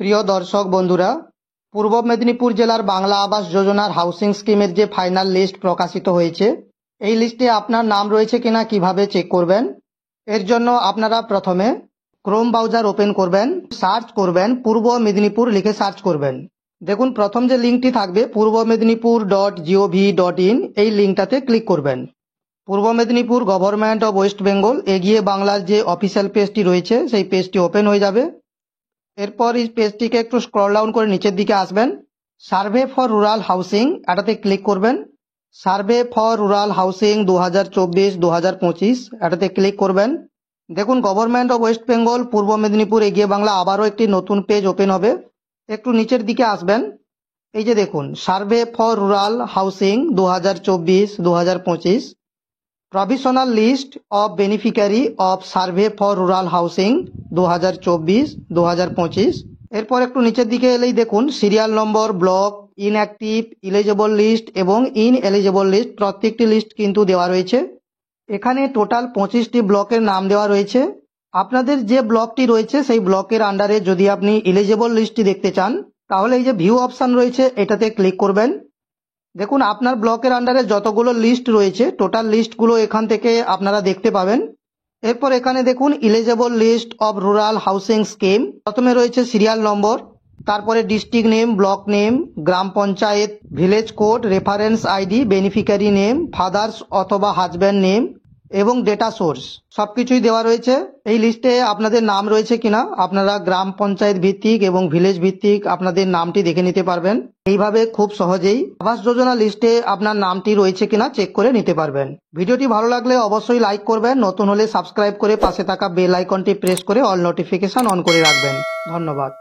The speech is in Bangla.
প্রিয় দর্শক বন্ধুরা, পূর্ব মেদিনীপুর জেলার বাংলা আবাস যোজনার হাউসিং স্কিমের যে ফাইনাল লিস্ট প্রকাশিত হয়েছে, এই লিস্টে আপনার নাম রয়েছে কিনা কিভাবে চেক করবেন? এর জন্য আপনারা প্রথমে ক্রোম ব্রাউজার ওপেন করবেন, সার্চ করবেন পূর্ব মেদিনীপুর লিখে সার্চ করবেন। দেখুন প্রথম যে লিঙ্কটি থাকবে purboMedinipur.gov.in, এই লিঙ্কটাতে ক্লিক করবেন। পূর্ব Medinipur government of West Bengal এগিয়ে বাংলার যে অফিসিয়াল পেজটি রয়েছে সেই পেজটি ওপেন হয়ে যাবে। এরপর এই পেজটিকে একটু স্ক্রল ডাউন করে নিচের দিকে আসবেন, সার্ভে ফর রুরাল হাউসিং এটাতে ক্লিক করবেন। সার্ভে ফর রুরাল হাউসিং 2024-2025 এটাতে ক্লিক করবেন। দেখুন গভর্নমেন্ট অফ ওয়েস্ট বেঙ্গল পূর্ব মেদিনীপুর এগিয়ে বাংলা আবারও একটি নতুন পেজ ওপেন হবে। একটু নিচের দিকে আসবেন, এই যে দেখুন survey for rural housing 2024-2025, provisional list of beneficiary of survey for rural housing 2024-2025। এরপর একটু নিচের দিকে এলেই দেখুন serial number, block, inactive, eligible list এবং ইনএলিজিবল লিস্ট প্রত্যেকটি লিস্ট কিন্তু দেওয়া রয়েছে। এখানে টোটাল 25টি ব্লকের নাম দেওয়া রয়েছে। আপনাদের যে ব্লকটি রয়েছে সেই ব্লকের আন্ডারে যদি আপনি এলিজিবল লিস্টটি দেখতে চান তাহলে এই যে ভিউ অপশন রয়েছে এটাতে ক্লিক করবেন। দেখুন আপনার ব্লকের আন্ডারে যতগুলো লিস্ট রয়েছে টোটাল লিস্টগুলো এখান থেকে আপনারা দেখতে পাবেন। এরপর এখানে দেখুন eligible list of rural housing scheme, প্রথমে রয়েছে সিরিয়াল নম্বর, তারপরে ডিস্ট্রিক্ট নেম, ব্লক নেম, গ্রাম panchayat, village code, reference ID, beneficiary name, father's অথবা হাজব্যান্ড নেম এবং ডেটা সোর্স সবকিছুই দেওয়া রয়েছে। এই লিস্টে আপনাদের নাম রয়েছে কিনা আপনারা গ্রাম পঞ্চায়েত ভিত্তিক এবং ভিলেজ ভিত্তিক আপনাদের নামটি দেখে নিতে পারবেন। এইভাবে খুব সহজেই আবাস যোজনা লিস্টে আপনার নামটি রয়েছে কিনা চেক করে নিতে পারবেন। ভিডিওটি ভালো লাগলে অবশ্যই লাইক করবেন, নতুন হলে সাবস্ক্রাইব করে পাশে থাকা বেল আইকনটি প্রেস করে অল নোটিফিকেশন অন করে রাখবেন। ধন্যবাদ।